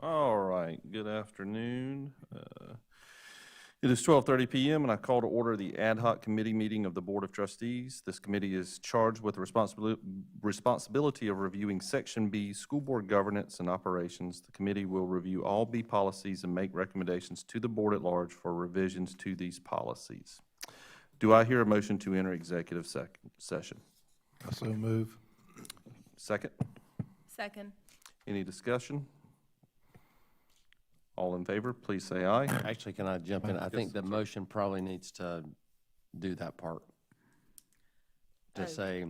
All right, good afternoon. It is 12:30 p.m. and I call to order the ad hoc committee meeting of the Board of Trustees. This committee is charged with the responsibility of reviewing Section B, School Board Governance and Operations. The committee will review all B policies and make recommendations to the board at large for revisions to these policies. Do I hear a motion to enter executive session? I so move. Second? Second. Any discussion? All in favor, please say aye. Actually, can I jump in? I think the motion probably needs to do that part. To say,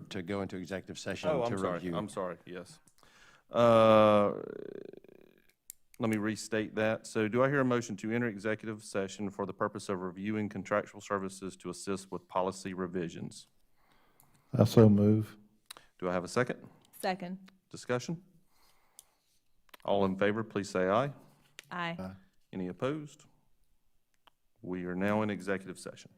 to go into executive session Oh, to I'm sorry, review. I'm sorry, yes. Let me restate that. So do I hear a motion to enter executive session for the purpose of reviewing contractual services to assist with policy revisions? I so move. Do I have a second? Second. Discussion? All in favor, please say aye. Aye. Any opposed? We are now in executive session.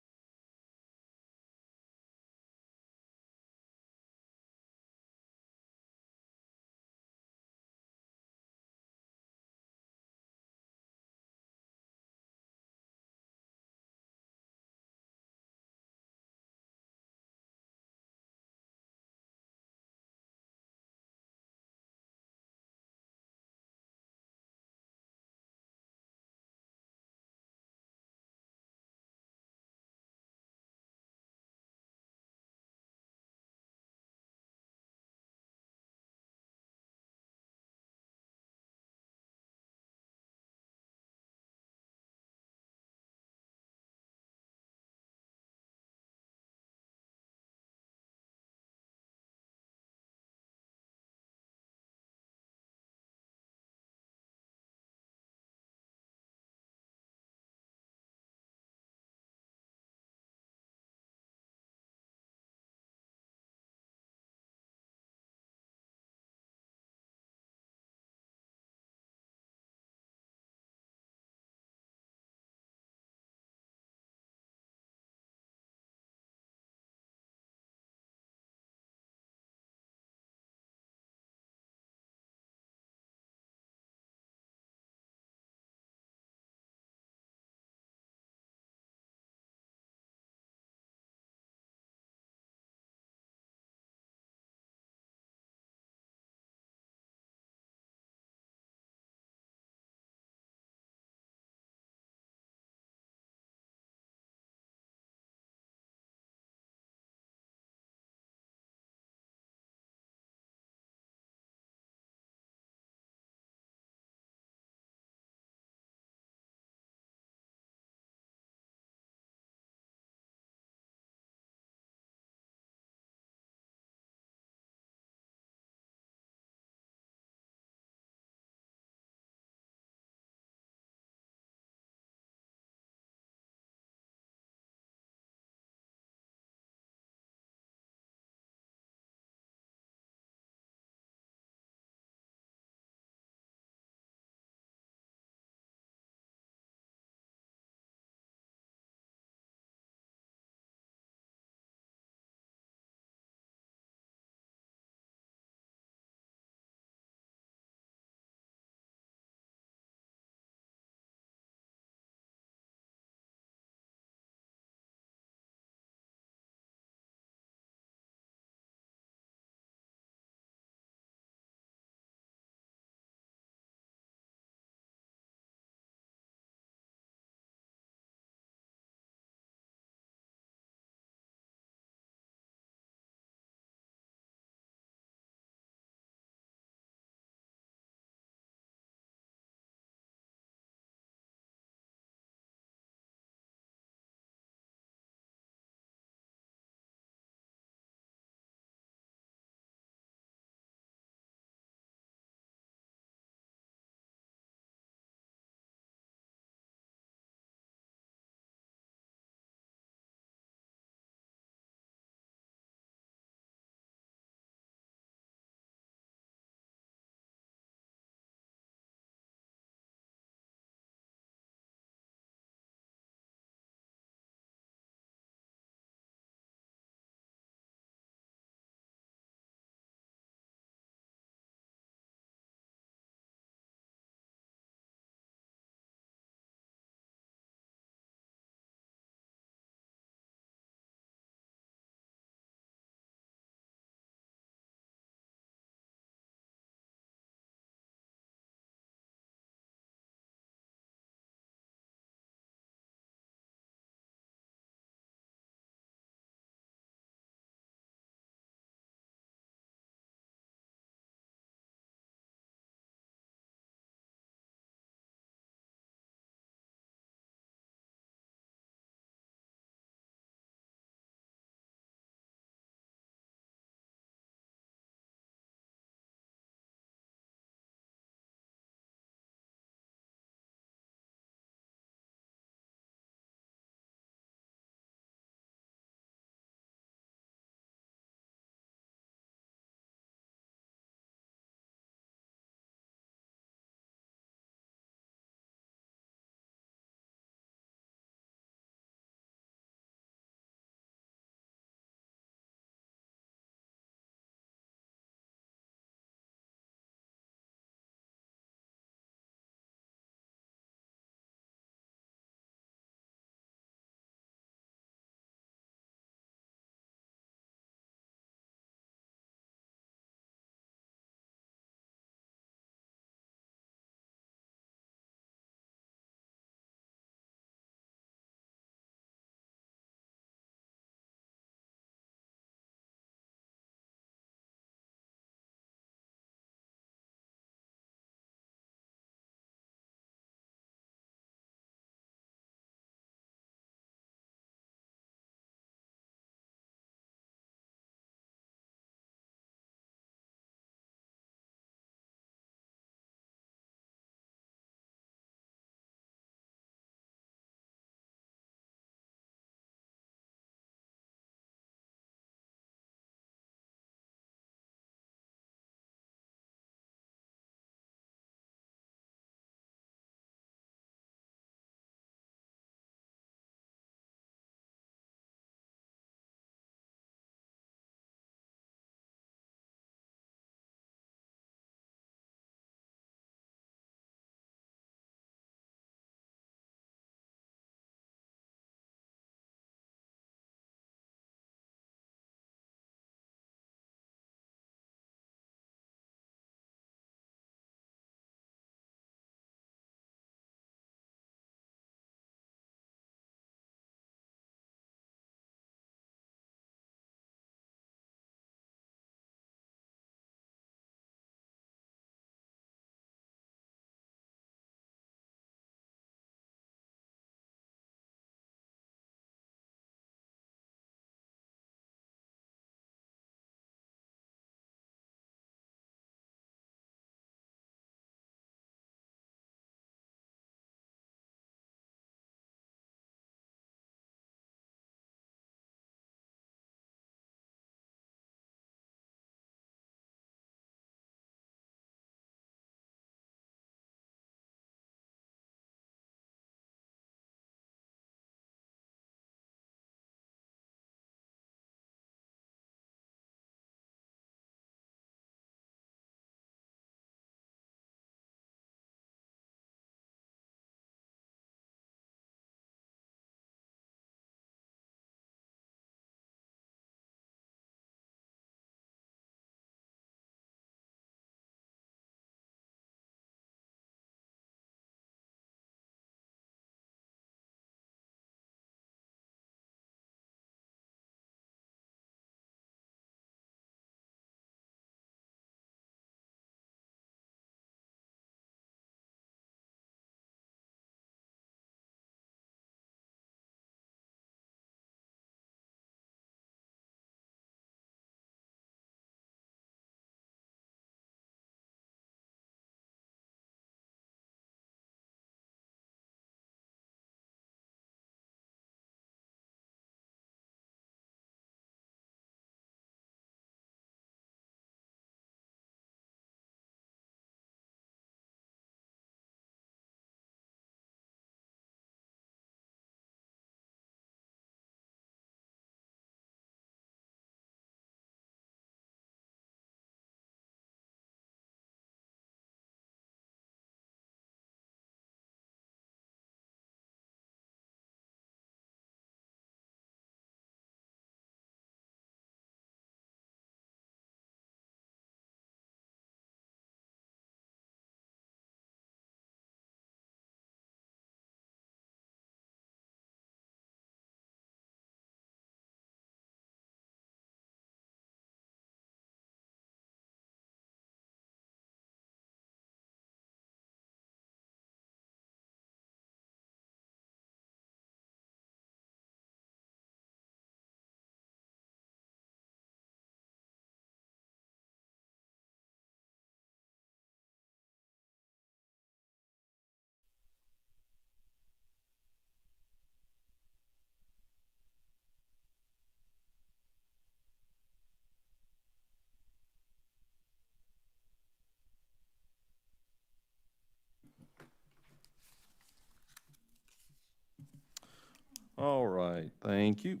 All right, thank you.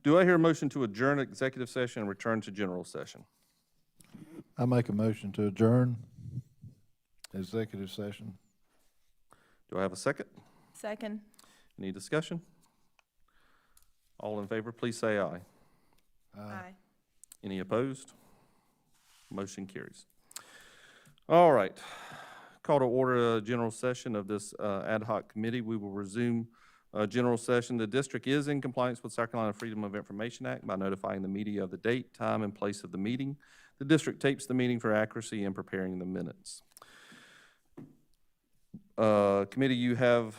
Do I hear a motion to adjourn executive session and return to general session? I make a motion to adjourn executive session. Do I have a second? Second. Any discussion? All in favor, please say aye. Aye. Any opposed? Motion carries. All right. Call to order a general session of this ad hoc committee. We will resume general session. The district is in compliance with South Carolina Freedom of Information Act by notifying the media of the date, time, and place of the meeting. The district tapes the meeting for accuracy in preparing the minutes. Committee, you have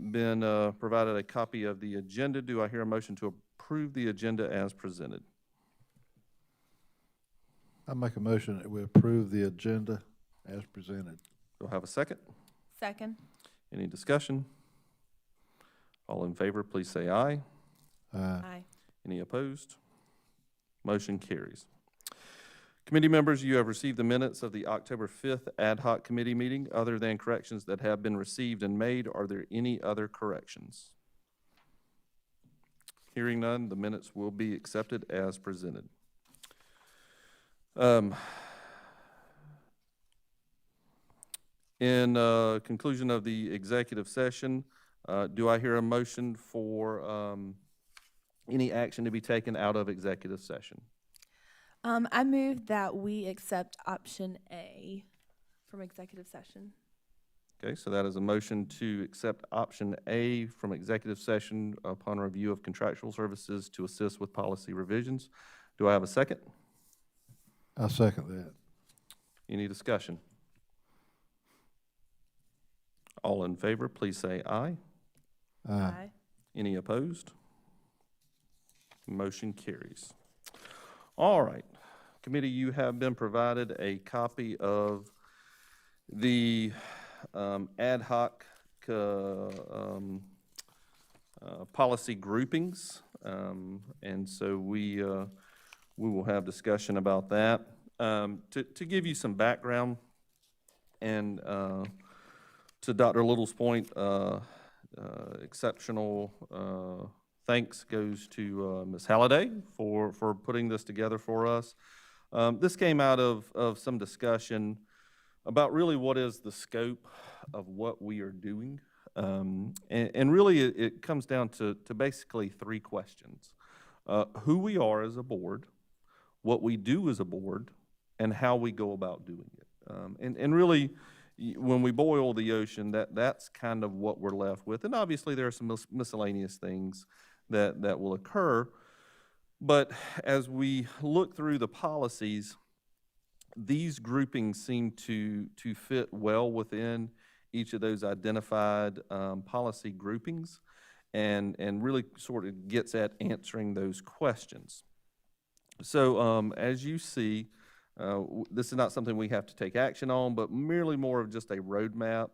been provided a copy of the agenda. Do I hear a motion to approve the agenda as presented? I make a motion that we approve the agenda as presented. Do I have a second? Second. Any discussion? All in favor, please say aye. Aye. Any opposed? Motion carries. Committee members, you have received the minutes of the October 5th ad hoc committee meeting. Other than corrections that have been received and made, are there any other corrections? Hearing none, the minutes will be accepted as presented. In conclusion of the executive session, do I hear a motion for any action to be taken out of executive session? I move that we accept option A from executive session. Okay, so that is a motion to accept option A from executive session upon review of contractual services to assist with policy revisions. Do I have a second? I second that. Any discussion? All in favor, please say aye. Aye. Any opposed? Motion carries. All right. Committee, you have been provided a copy of the ad hoc policy groupings, and so we will have discussion about that. To give you some background, and to Dr. Little's point, exceptional thanks goes to Ms. Halliday for putting this together for us. This came out of some discussion about really what is the scope of what we are doing. And really it comes down to basically three questions. Who we are as a board, what we do as a board, and how we go about doing it. And really, when we boil the ocean, that's kind of what we're left with. And obviously there are some miscellaneous things that will occur. But as we look through the policies, these groupings seem to fit well within each of those identified policy groupings and really sort of gets at answering those questions. So as you see, this is not something we have to take action on, but merely more of just a roadmap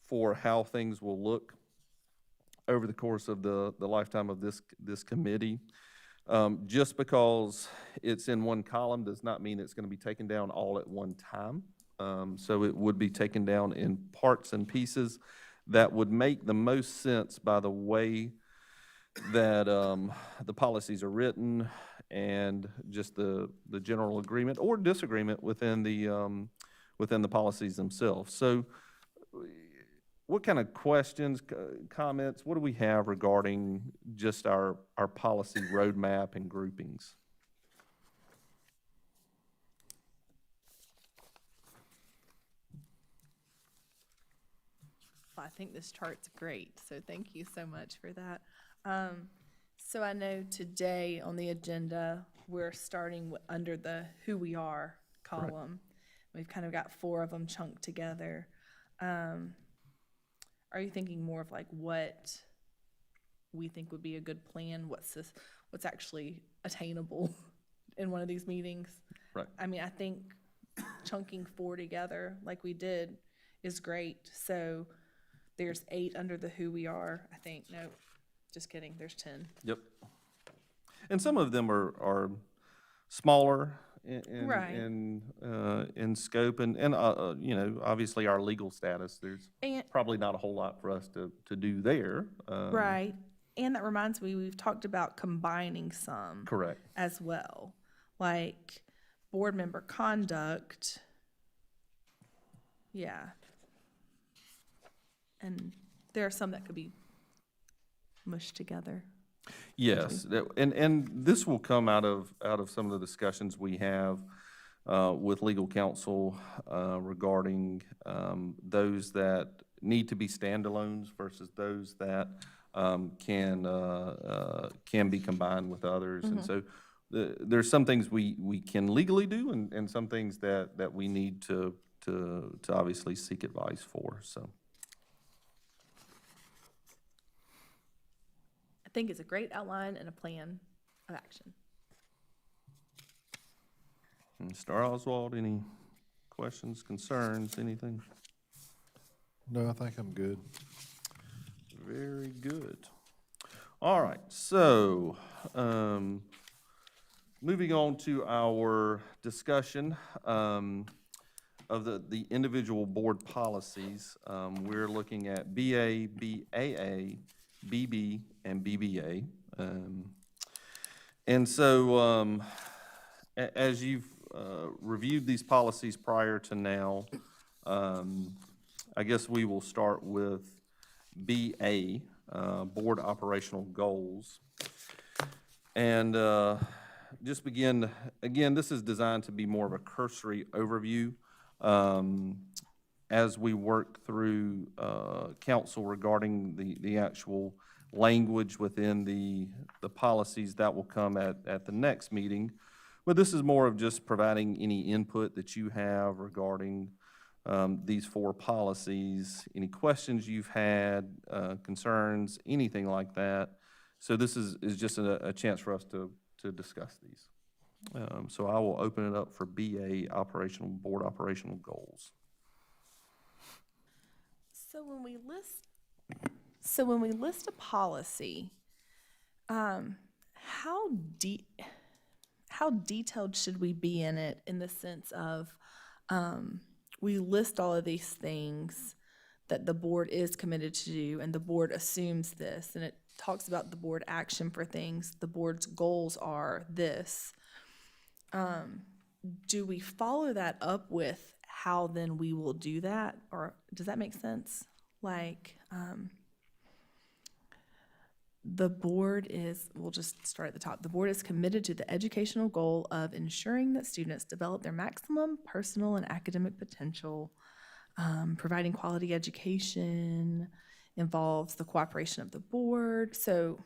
for how things will look over the course of the lifetime of this committee. Just because it's in one column does not mean it's going to be taken down all at one time. So it would be taken down in parts and pieces that would make the most sense by the way that the policies are written and just the general agreement or disagreement within the policies themselves. So what kind of questions, comments, what do we have regarding just our policy roadmap and groupings? Well, I think this chart's great, so thank you so much for that. So I know today on the agenda, we're starting under the who we are column. We've kind of got 4 of them chunked together. Are you thinking more of like what we think would be a good plan? What's actually attainable in one of these meetings? Right. I mean, I think chunking 4 together like we did is great. So there's 8 under the who we are, I think. No, just kidding. There's 10. Yep. And some of them are smaller Right. in scope, and you know, obviously our legal status, there's And probably not a whole lot for us to do there. right. and that reminds me, we've talked about combining some Correct. as well, like board member conduct. Yeah. And there are some that could be mushed together. Yes, and this will come out of some of the discussions we have with legal counsel regarding those that need to be standalones versus those that can be combined with others. And so there's some things we can legally do and some things that we need to obviously seek advice for, so. I think it's a great outline and a plan of action. Mr. Oswald, any questions, concerns, anything? No, I think I'm good. Very good. All right, so, moving on to our discussion of the individual board policies. We're looking at BA, BAA, BB, and BBA. And so, as you've reviewed these policies prior to now, I guess we will start with BA, Board Operational Goals. And just begin, again, this is designed to be more of a cursory overview as we work through council regarding the actual language within the policies that will come at the next meeting. But this is more of just providing any input that you have regarding these four policies, any questions you've had, concerns, anything like that. So this is just a chance for us to discuss these. So I will open it up for BA, Board Operational Goals. So when we list a policy, how detailed should we be in it, in the sense of we list all of these things that the board is committed to do, and the board assumes this, and it talks about the board action for things, the board's goals are this. Do we follow that up with how then we will do that? Or does that make sense? Like, the board is, we'll just start at the top. The board is committed to the educational goal of ensuring that students develop their maximum personal and academic potential. Providing quality education involves the cooperation of the board. So,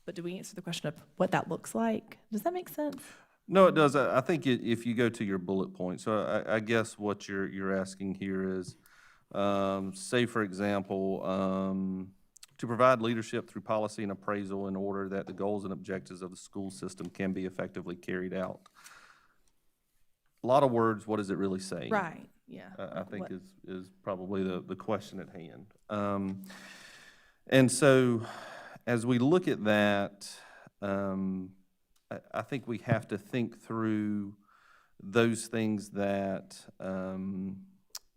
but do we answer the question of what that looks like? Does that make sense? No, it does. I think if you go to your bullet point, so I guess what you're asking here is, say, for example, to provide leadership through policy and appraisal in order that the goals and objectives of the school system can be effectively carried out. A lot of words, what does it really say? Right, yeah. I think is probably the question at hand. And so as we look at that, I think we have to think through those things that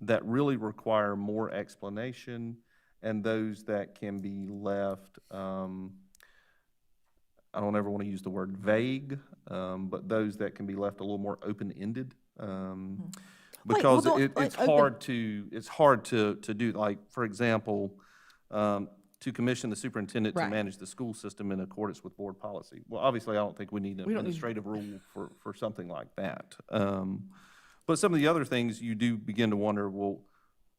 that really require more explanation, and those that can be left, I don't ever want to use the word vague, but those that can be left a little more open-ended. Because it's hard to do, like, for example, to commission the superintendent to manage the school system in accordance with board policy. Well, obviously, I don't think we need an administrative rule for something like that. But some of the other things, you do begin to wonder, well,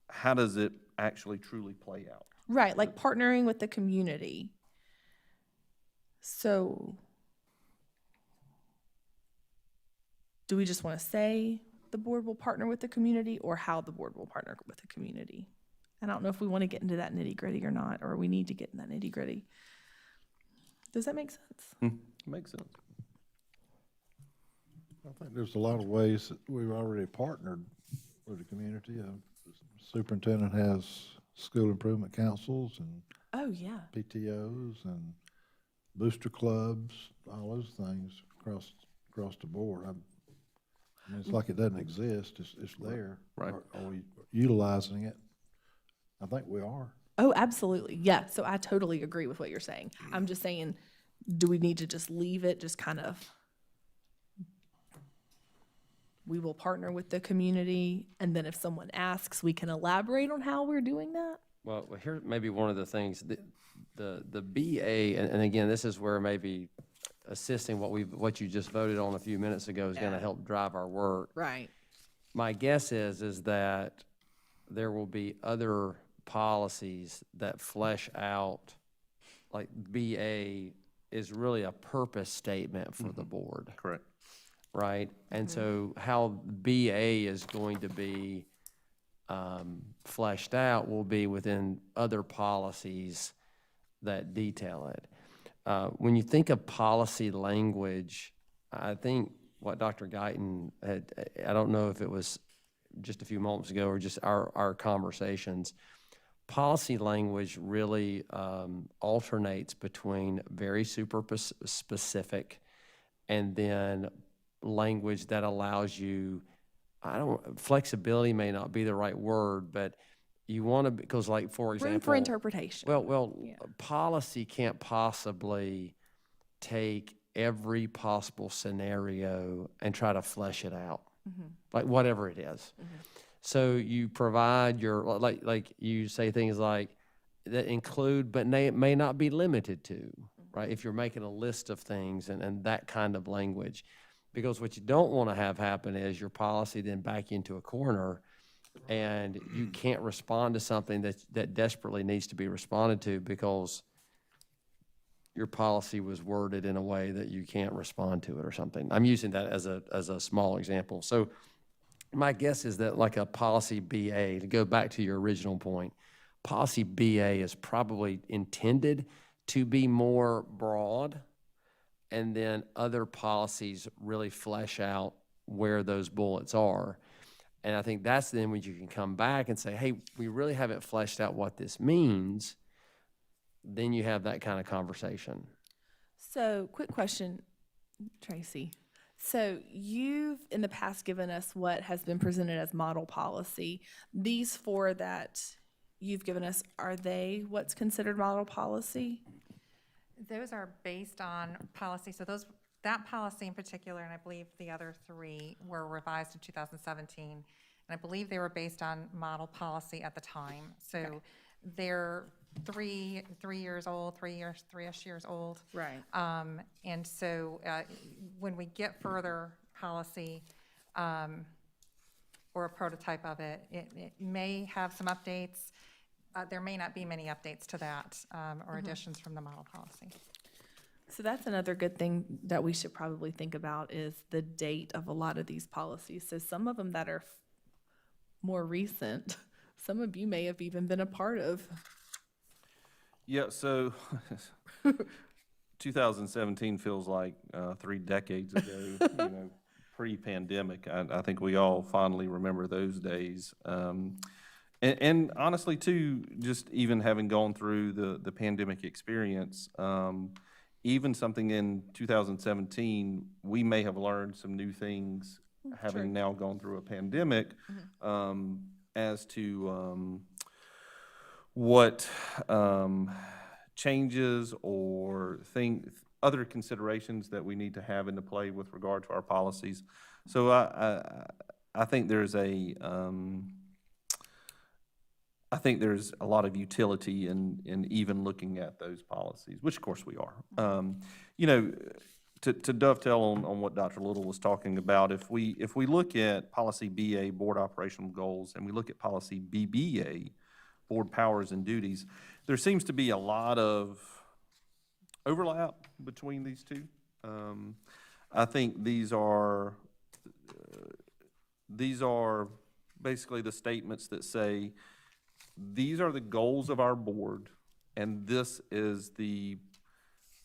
how does it actually truly play out? Right, like partnering with the community. So, do we just want to say the board will partner with the community, or how the board will partner with the community? I don't know if we want to get into that nitty-gritty or not, or we need to get in that nitty-gritty. Does that make sense? Makes sense. I think there's a lot of ways that we've already partnered with the community. Superintendent has school improvement councils and Oh, yeah. PTOs and booster clubs, all those things across the board. I mean, it's like it doesn't exist. It's there. Right. Are we utilizing it? I think we are. Oh, absolutely. Yeah. So I totally agree with what you're saying. I'm just saying, do we need to just leave it just kind of, we will partner with the community, and then if someone asks, we can elaborate on how we're doing that? Well, here may be one of the things, the BA, and again, this is where maybe assisting what you just voted on a few minutes ago is gonna help drive our work. Right. My guess is that there will be other policies that flesh out, like BA is really a purpose statement for the board, Correct. right? And so how BA is going to be fleshed out will be within other policies that detail it. When you think of policy language, I think what Dr. Guyton had, I don't know if it was just a few moments ago or just our conversations, policy language really alternates between very super specific and then language that allows you, flexibility may not be the right word, but you want to, because like, for example. Room for interpretation. Well, policy can't possibly take every possible scenario and try to flesh it out, like whatever it is. So you provide your, like you say things like that include, but may not be limited to, right? If you're making a list of things and that kind of language. Because what you don't want to have happen is your policy then back into a corner and you can't respond to something that desperately needs to be responded to because your policy was worded in a way that you can't respond to it or something. I'm using that as a small example. So my guess is that like a policy BA, to go back to your original point, policy BA is probably intended to be more broad, and then other policies really flesh out where those bullets are. And I think that's then when you can come back and say, hey, we really haven't fleshed out what this means. Then you have that kind of conversation. So, quick question, Tracy. So, you've in the past given us what has been presented as model policy. These four that you've given us, are they what's considered model policy? Those are based on policy. So that policy in particular, and I believe the other three were revised in 2017. And I believe they were based on model policy at the time. So they're three years old, three-ish years old. Right. And so when we get further policy or a prototype of it, it may have some updates. There may not be many updates to that or additions from the model policy. So that's another good thing that we should probably think about is the date of a lot of these policies. So some of them that are more recent, some of you may have even been a part of. Yeah, so 2017 feels like 3 decades ago, pre-pandemic. I think we all fondly remember those days. And honestly, too, just even having gone through the pandemic experience, even something in 2017, we may have learned some new things, having now gone through a pandemic, as to what changes or other considerations that we need to have into play with regard to our policies. So I think there's I think there's a lot of utility in even looking at those policies, which of course we are. To dovetail on what Dr. Little was talking about, if we look at policy BA, board operational goals, and we look at policy BBA, board powers and duties, there seems to be a lot of overlap between these two. I think these are basically the statements that say, these are the goals of our board, and this is the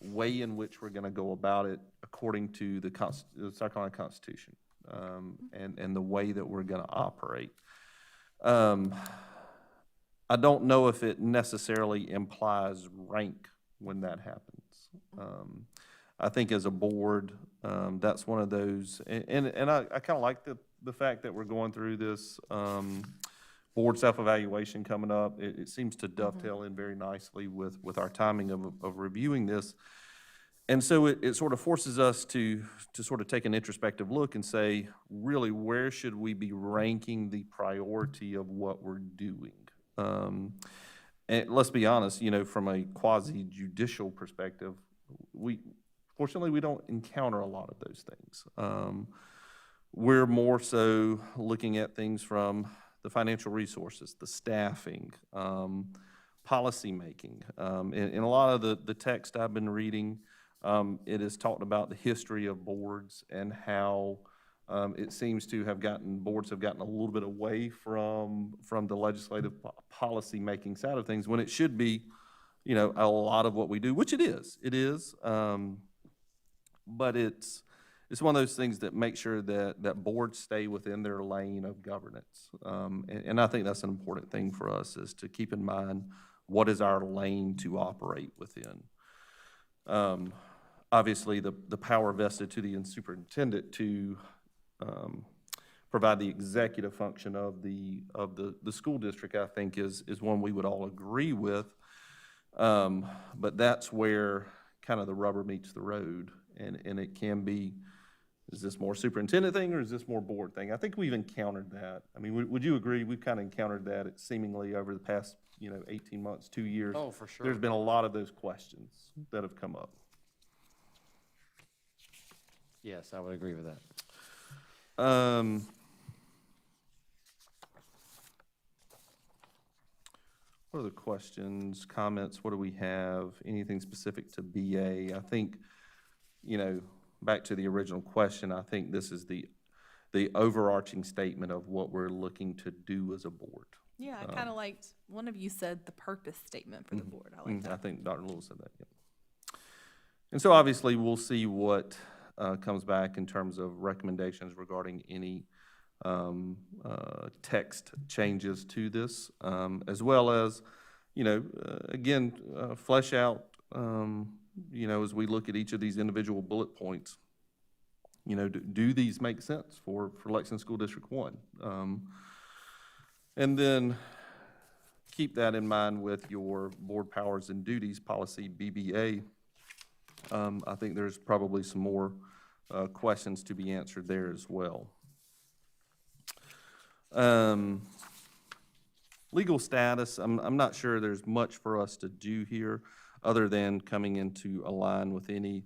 way in which we're going to go about it according to the South Carolina Constitution, and the way that we're going to operate. I don't know if it necessarily implies rank when that happens. I think as a board, that's one of those, and I kind of like the fact that we're going through this board self-evaluation coming up. It seems to dovetail in very nicely with our timing of reviewing this. And so it sort of forces us to sort of take an introspective look and say, really, where should we be ranking the priority of what we're doing? And let's be honest, from a quasi-judicial perspective, fortunately, we don't encounter a lot of those things. We're more so looking at things from the financial resources, the staffing, policymaking. In a lot of the text I've been reading, it is talked about the history of boards and how it seems to have boards have gotten a little bit away from the legislative policy-making side of things, when it should be, a lot of what we do, which it is. It is. But it's one of those things that make sure that boards stay within their lane of governance. And I think that's an important thing for us, is to keep in mind what is our lane to operate within. Obviously, the power vested to the superintendent to provide the executive function of the school district, I think, is one we would all agree with. But that's where kind of the rubber meets the road. And it can be, is this more superintendent thing or is this more board thing? I think we've encountered that. I mean, would you agree? We've kind of encountered that seemingly over the past, 18 months, 2 years. Oh, for sure. There's been a lot of those questions that have come up. Yes, I would agree with that. What other questions, comments? What do we have? Anything specific to BA? I think, back to the original question, I think this is the overarching statement of what we're looking to do as a board. Yeah, I kind of liked, one of you said the purpose statement for the board. I like I that. think Dr. Lewis said that, yeah. And so obviously, we'll see what comes back in terms of recommendations regarding any text changes to this, as well as, again, flesh out, as we look at each of these individual bullet points, do these make sense for Lexington School District One? And then keep that in mind with your board powers and duties policy, BBA. I think there's probably some more questions to be answered there as well. Legal status, I'm not sure there's much for us to do here other than coming into align with any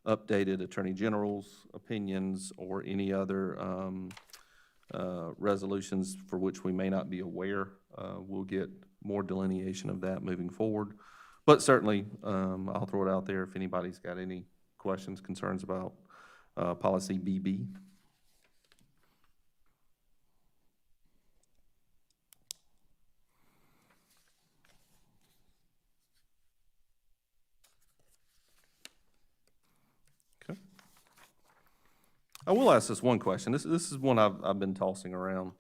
updated Attorney General's opinions or any other resolutions for which we may not be aware. We'll get more delineation of that moving forward. But certainly, I'll throw it out there if anybody's got any questions, concerns about policy BB. Okay. I will ask this one question. This is one I've been tossing around. It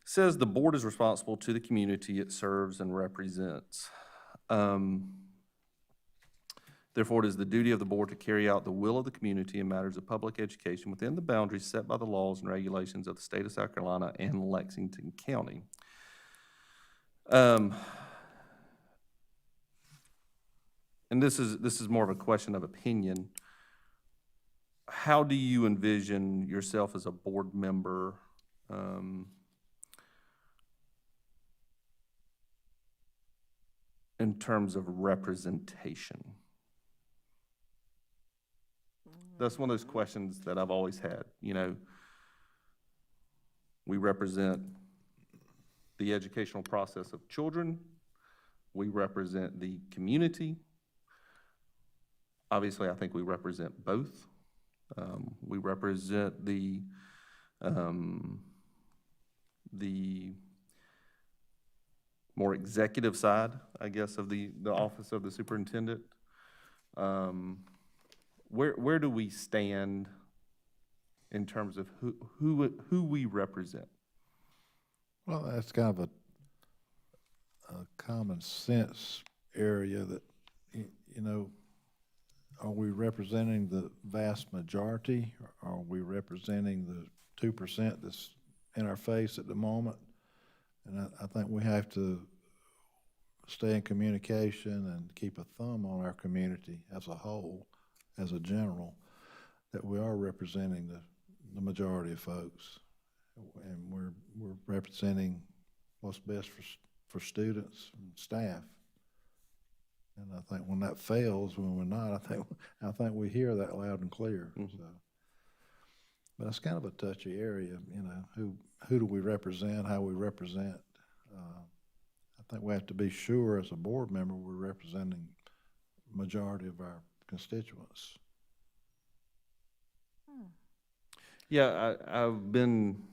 says the board is responsible to the community it serves and represents. Therefore, it is the duty of the board to carry out the will of the community in matters of public education within the boundaries set by the laws and regulations of the state of South Carolina and Lexington County. And this is more of a question of opinion. How do you envision yourself as a board member in terms of representation? That's one of those questions that I've always had. We represent the educational process of children. We represent the community. Obviously, I think we represent both. We represent the more executive side, I guess, of the office of the superintendent. Where do we stand in terms of who we represent? Well, that's kind of a common sense area that, are we representing the vast majority? Or are we representing the 2% that's in our face at the moment? And I think we have to stay in communication and keep a thumb on our community as a whole, as a general, that we are representing the majority of folks. And we're representing what's best for students and staff. And I think when that fails, when we're not, I think we hear that loud and clear. Mhm. So, but it's kind of a touchy area, you know, who do we represent, how we represent. I think we have to be sure as a board member we're representing the majority of our constituents. Yeah, I've been,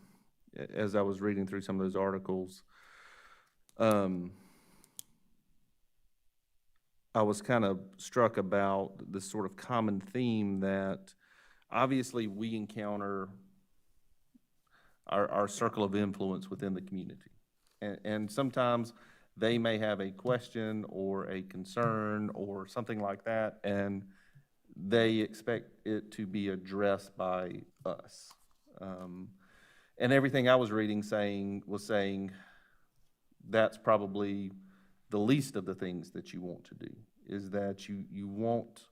as I was reading through some of those articles, I was kind of struck about this sort of common theme that obviously we encounter our circle of influence within the community. And sometimes they may have a question or a concern or something like that, and they expect it to be addressed by us. And everything I was reading was saying that's probably the least of the things that you want to do, is that you want,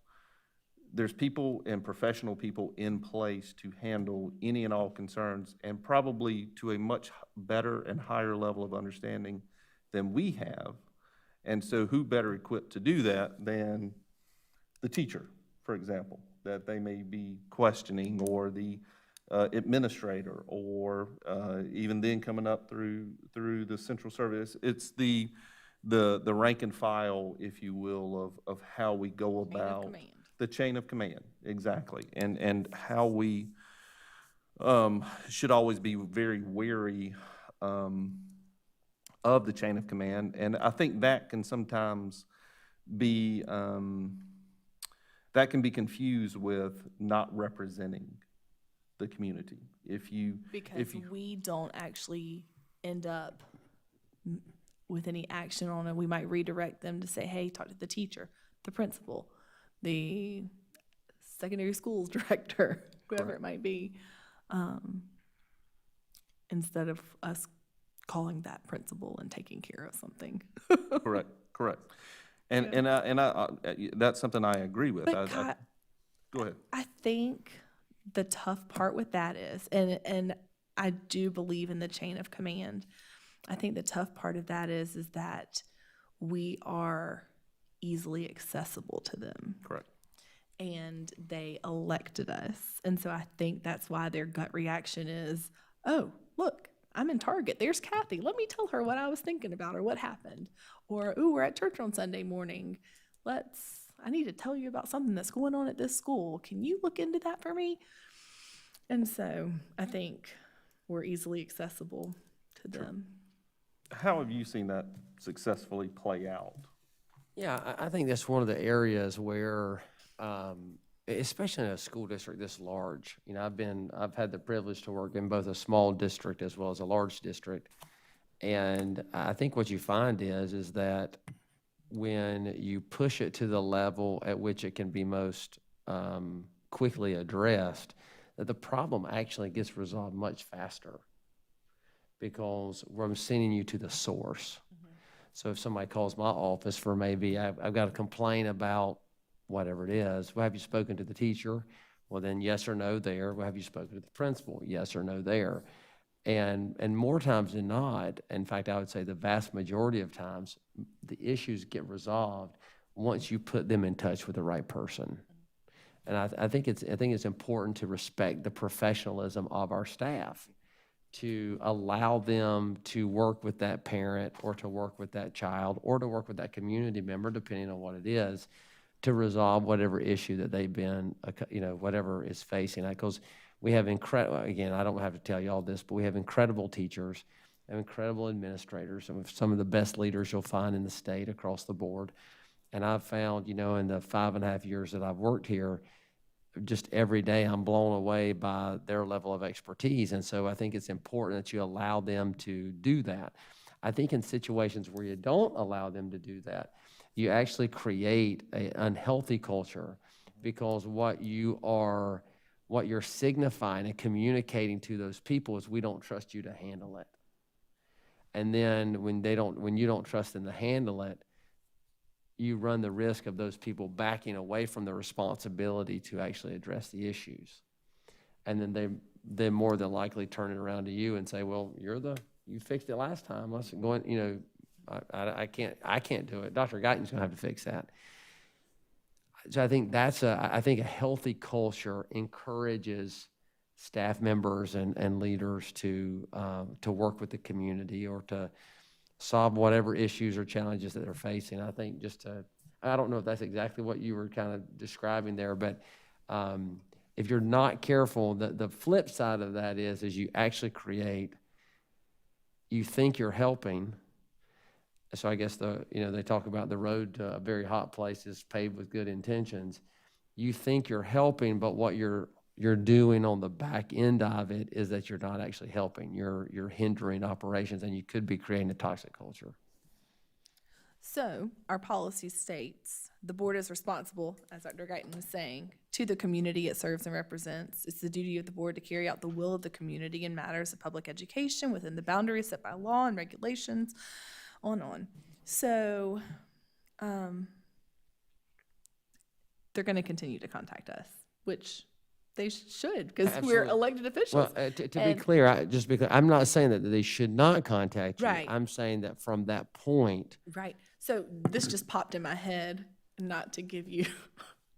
there's people and professional people in place to handle any and all concerns, and probably to a much better and higher level of understanding than we have. And so who better equipped to do that than the teacher, for example, that they may be questioning, or the administrator, or even then coming up through the central service. It's the rank and file, if you will, of how we go about the chain of command, exactly, and how we should always be very wary of the chain of command. And I think that can sometimes be that can be confused with not representing the community. Because we don't actually end up with any action on it. We might redirect them to say, hey, talk to the teacher, the principal, the secondary schools director, whoever it might be, instead of us calling that principal and taking care of something. Correct. And I that's something I agree with. But Go ahead. I think the tough part with that is, and I do believe in the chain of command. I think the tough part of that is that we are easily accessible to them. Correct. And they elected us. And so I think that's why their gut reaction is, oh, look, I'm in Target. There's Kathy. Let me tell her what I was thinking about or what happened. Or, ooh, we're at church on Sunday morning. I need to tell you about something that's going on at this school. Can you look into that for me? And so I think we're easily accessible to them. How have you seen that successfully play out? Yeah, I think that's one of the areas where, especially in a school district this large, you know, I've had the privilege to work in both a small district as well as a large district. And I think what you find is that when you push it to the level at which it can be most quickly addressed, that the problem actually gets resolved much faster, because I'm sending you to the source. Mm-hmm. So if somebody calls my office for maybe I've got a complaint about whatever it is, well, have you spoken to the teacher? Well, then yes or no there. Well, have you spoken to the principal? Yes or no there. And more times than not, in fact, I would say the vast majority of times, the issues get resolved once you put them in touch with the right person. And I think it's important to respect the professionalism of our staff, to allow them to work with that parent or to work with that child or to work with that community member, depending on what it is, to resolve whatever issue that they've been, whatever is facing. Because we have again, I don't have to tell you all this, but we have incredible teachers and incredible administrators, and some of the best leaders you'll find in the state across the board. And I've found, in the 5.5 years that I've worked here, just every day I'm blown away by their level of expertise. And so I think it's important that you allow them to do that. I think in situations where you don't allow them to do that, you actually create an unhealthy culture, because what you're signifying and communicating to those people is, we don't trust you to handle it. And then when you don't trust them to handle it, you run the risk of those people backing away from the responsibility to actually address the issues. And then they more than likely turn it around to you and say, well, you fixed it last time. Let's go in, I can't do it. Dr. Guyton's gonna have to fix that. So I think I think a healthy culture encourages staff members and leaders to work with the community or to solve whatever issues or challenges that they're facing. I think I don't know if that's exactly what you were kind of describing there, but if you're not careful, the flip side of that is you actually you think you're helping. So I guess they talk about the road to a very hot place is paved with good intentions. You think you're helping, but what you're doing on the back end of it is that you're not actually helping. You're hindering operations, and you could be creating a toxic culture. So our policy states the board is responsible, as Dr. Guyton was saying, to the community it serves and represents. It's the duty of the board to carry out the will of the community in matters of public education within the boundaries set by law and regulations, on and on. So they're going to continue to contact us, which they should, because we're Absolutely. elected officials. Well, to be clear, just because I'm not saying that they should not contact you. Right. I'm saying that from that point. Right. So this just popped in my head, not to give you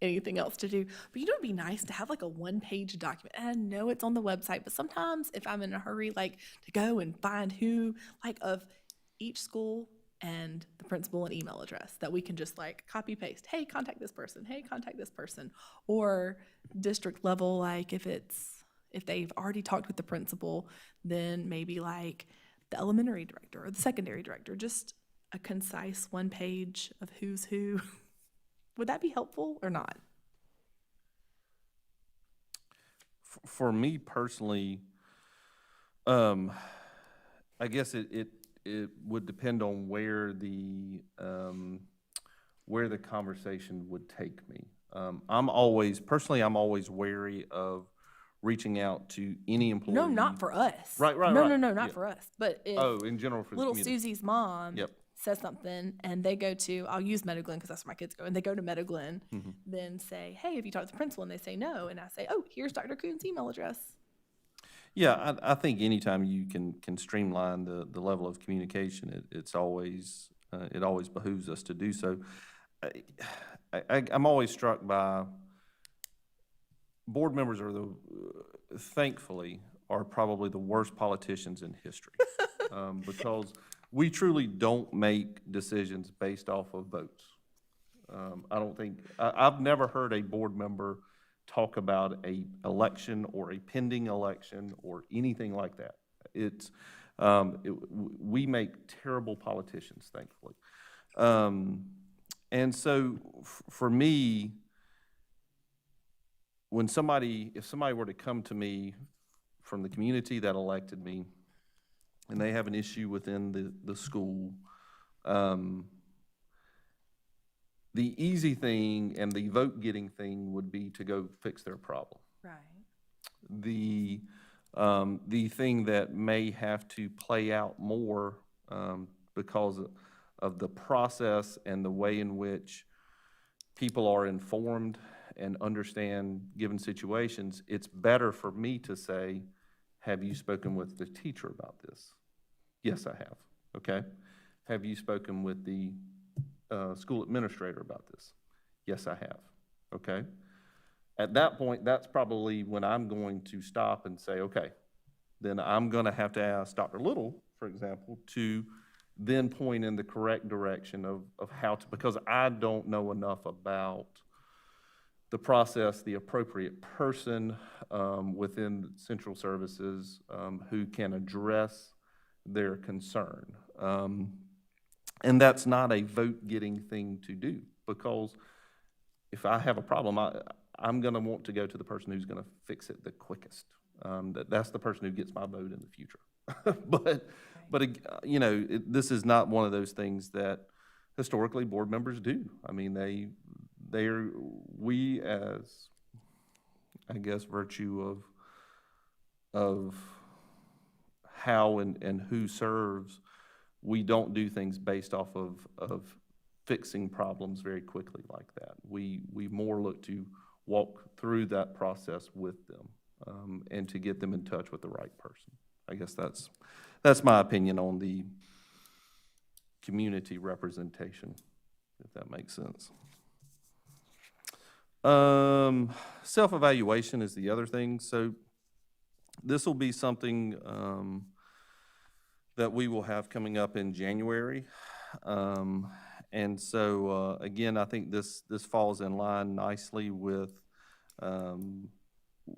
anything else to do, but it'd be nice to have like a one-page document. And I know it's on the website, but sometimes if I'm in a hurry, like to go and find who, like of each school and the principal and email address, that we can just like copy paste. Hey, contact this person. Hey, contact this person. Or district level, like if they've already talked with the principal, then maybe like the elementary director or the secondary director, just a concise one page of who's who. Would that be helpful or not? For me personally, I guess it would depend on where the conversation would take me. I'm always wary of reaching out to any employee. No, not for us. Right. No, not Yeah. for us. But if In general for the little community. Susie's mom Yep. says something and they go to, I'll use Meadow Glen because that's where my kids go, and they go to Meadow Glen, Mm-hmm. then say, hey, have you talked to the principal? And they say no. And I say, oh, here's Dr. Kuhn's email address. Yeah, I think anytime you can streamline the level of communication, it always behooves us to do so. I'm always struck by board members thankfully are probably the worst politicians in history because we truly don't make decisions based off of votes. I've never heard a board member talk about a election or a pending election or anything like that. We make terrible politicians, thankfully. And so for me, if somebody were to come to me from the community that elected me and they have an issue within the school, the easy thing and the vote-getting thing would be to go fix their problem. Right. The thing that may have to play out more because of the process and the way in which people are informed and understand given situations, it's better for me to say, have you spoken with the teacher about this? Yes, I have. Okay. Have you spoken with the school administrator about this? Yes, I have. Okay. At that point, that's probably when I'm going to stop and say, okay, then I'm going to have to ask Dr. Little, for example, to then point in the correct direction of how to, because I don't know enough about the process, the appropriate person within central services who can address their concern. And that's not a vote-getting thing to do, because if I have a problem, I'm going to want to go to the person who's going to fix it the quickest. That's the person who gets my vote in the future. But this is not one of those things that historically board members do. I mean, we as, I guess, virtue of how and who serves, we don't do things based off of fixing problems very quickly like that. We more look to walk through that process with them, and to get them in touch with the right person. I guess that's my opinion on the community representation, if that makes sense. Self-evaluation is the other thing. So this will be something that we will have coming up in January. And so, again, I think this falls in line nicely with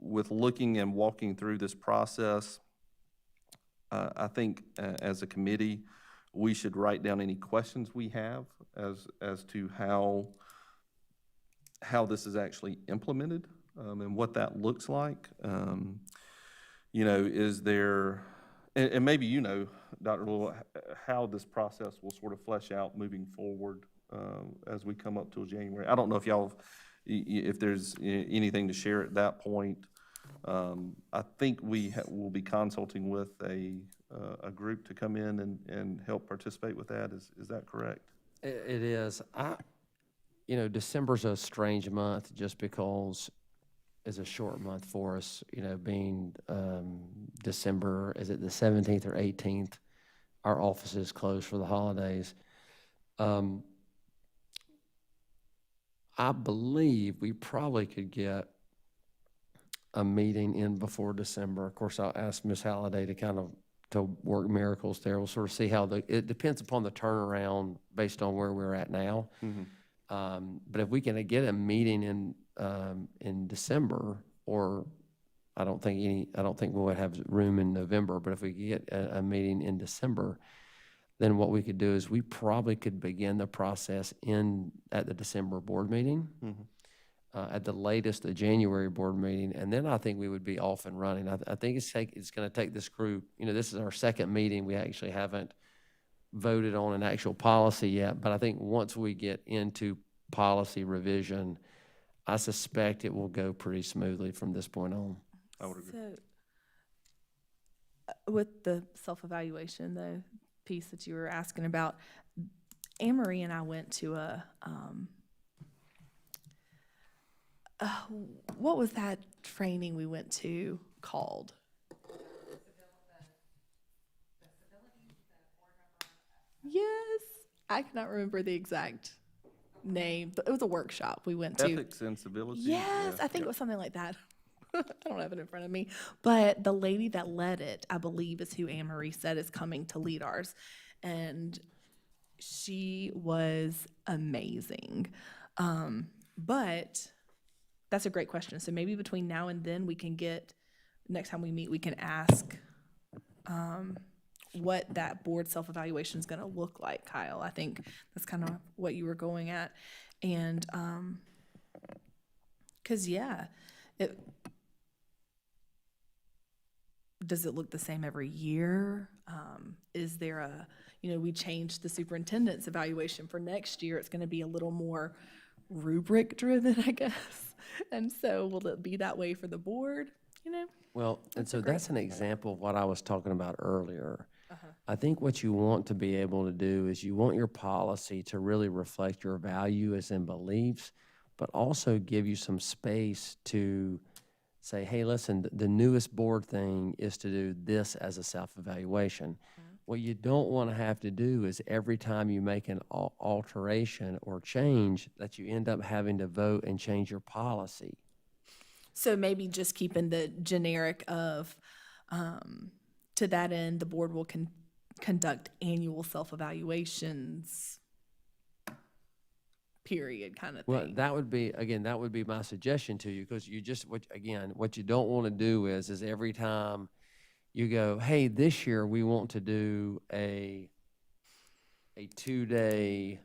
looking and walking through this process. I think as a committee, we should write down any questions we have as to how this is actually implemented, and what that looks like. Is there, and maybe Dr. Lowell, how this process will sort of flesh out moving forward as we come up till January. I don't know if there's anything to share at that point. I think we will be consulting with a group to come in and help participate with that. Is that correct? It is. December's a strange month just because it's a short month for us, being December, is it the 17th or 18th? Our office is closed for the holidays. I believe we probably could get a meeting in before December. Of course, I'll ask Ms. Halliday to work miracles there. We'll sort of see how it depends upon the turnaround based on where we're at now. Mm-hmm. But if we can get a meeting in December, or I don't think we'll have room in November, but if we get a meeting in December, then what we could do is we probably could begin the process at the December board meeting, at the latest, the January board meeting, and then I think we would be off and running. I think it's going to take this group, this is our second meeting. We actually haven't voted on an actual policy yet, but I think once we get into policy revision, I suspect it will go pretty smoothly from this point on. I would agree. So, with the self-evaluation, the piece that you were asking about, Anne-Marie and I went to what was that training we went to called? Yes, I cannot remember the exact name, but it was a workshop we went to. Ethics and civility. Yes, Yeah, I think yeah. it was something like that. I don't have it in front of me, but the lady that led it, I believe, is who Anne-Marie said is coming to lead ours, and she was amazing. But that's a great question. So maybe between now and then, next time we meet, we can ask what that board self-evaluation is going to look like, Kyle. I think that's kind of what you were going at. And because, does it look the same every year? Is there we changed the superintendent's evaluation for next year. It's going to be a little more rubric driven, I guess. And so will it be that way for the board? Well, and so that's an example of what I was talking about earlier. Uh-huh. I think what you want to be able to do is you want your policy to really reflect your values and beliefs, but also give you some space to say, hey, listen, the newest board thing is to do this as a self-evaluation. What you don't want to have to do is every time you make an alteration or change that you end up having to vote and change your policy. So maybe just keeping the generic of, to that end, the board will conduct annual self-evaluations, period, kind of thing. Well, that would be my suggestion to you, because what you don't want to do is every time you go, hey, this year we want to do a 2-day,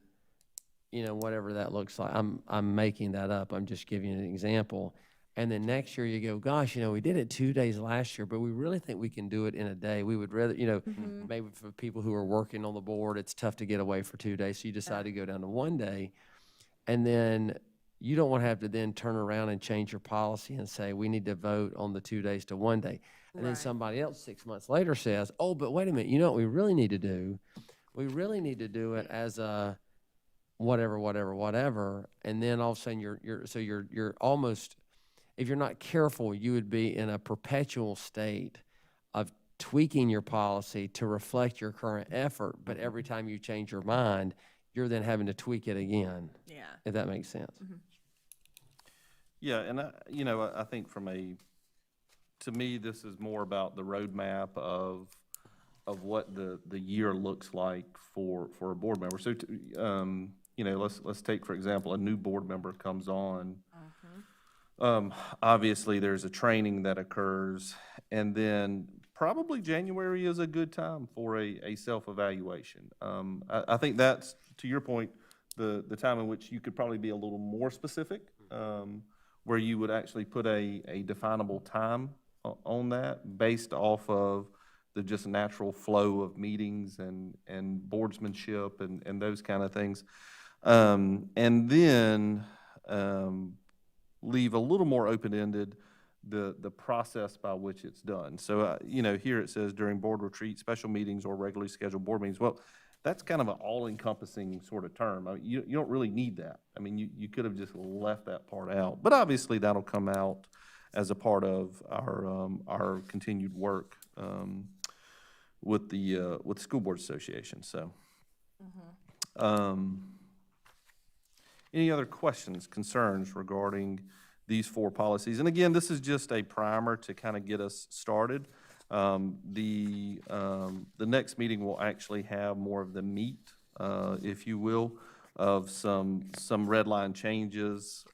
whatever that looks like. I'm making that up. I'm just giving you an example. And then next year you go, gosh, we did it 2 days last year, but we really think we can do it in a day. We would rather, maybe for people who are working on the board, it's tough to get away for 2 days. So you decide to go down to 1 day. And then you don't want to have to then turn around and change your policy and say, we need to vote on the 2 days to 1 day. And then Right. somebody else 6 months later says, oh, but wait a minute, what we really need to do? we really need to do it as a whatever, and then all of a sudden you're almost, if you're not careful, you would be in a perpetual state of tweaking your policy to reflect your current effort, but every time you change your mind, you're then having to tweak it again, Yeah. if that makes sense. Yeah, and I think to me, this is more about the roadmap of what the year looks like for a board member. So, let's take, for example, a new board member comes on. Obviously, there's a training that occurs, and then probably January is a good time for a self-evaluation. I think that's, to your point, the time in which you could probably be a little more specific, where you would actually put a definable time on that based off of the just natural flow of meetings and boardsmanship and those kind of things. And then leave a little more open-ended the process by which it's done. So, here it says during board retreats, special meetings, or regularly scheduled board meetings. Well, that's kind of an all-encompassing sort of term. I mean, you don't really need that. I mean, you could have just left that part out. But obviously, that'll come out as a part of our continued work with the School Board Association. So, any other questions, concerns regarding these 4 policies? And again, this is just a primer to kind of get us started. The next meeting will actually have more of the meat, if you will, of some red line changes,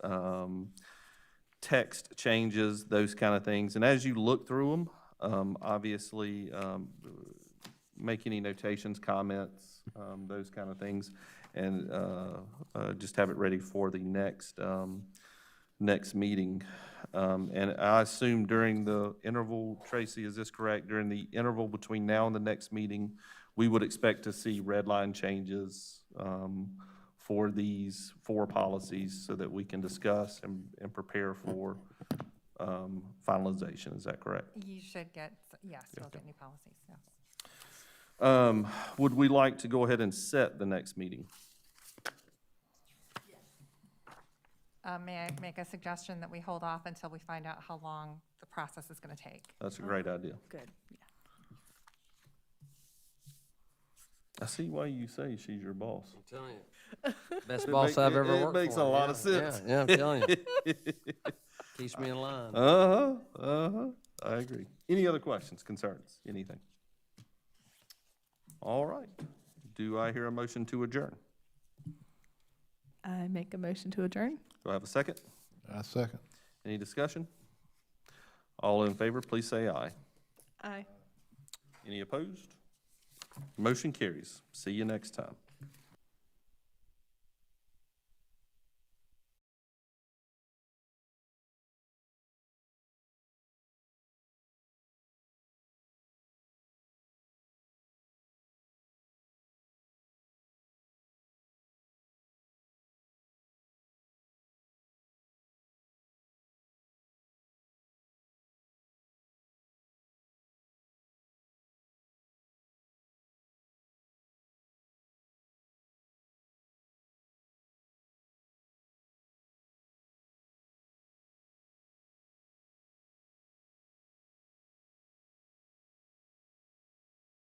text changes, those kind of things. And as you look through them, obviously, make any notations, comments, those kind of things, and just have it ready for the next meeting. And I assume during the interval, Tracy, is this correct? During the interval between now and the next meeting, we would expect to see red line changes for these 4 policies so that we can discuss and prepare for finalization. Is that correct? You should get, yes, we'll get new policies, yes. Would we like to go ahead and set the next meeting? May I make a suggestion that we hold off until we find out how long the process is going to take? That's a great idea. Good. Yeah. I see why you say she's your boss. I'm telling you. Best boss I've ever worked for. It makes a lot of sense. Yeah, I'm telling you. Keeps me in line. I agree. Any other questions, concerns, anything? All right. Do I hear a motion to adjourn? I make a motion to adjourn. Do I have a second? I second. Any discussion? All in favor, please say aye. Aye. Any opposed? Motion carries. See you next time.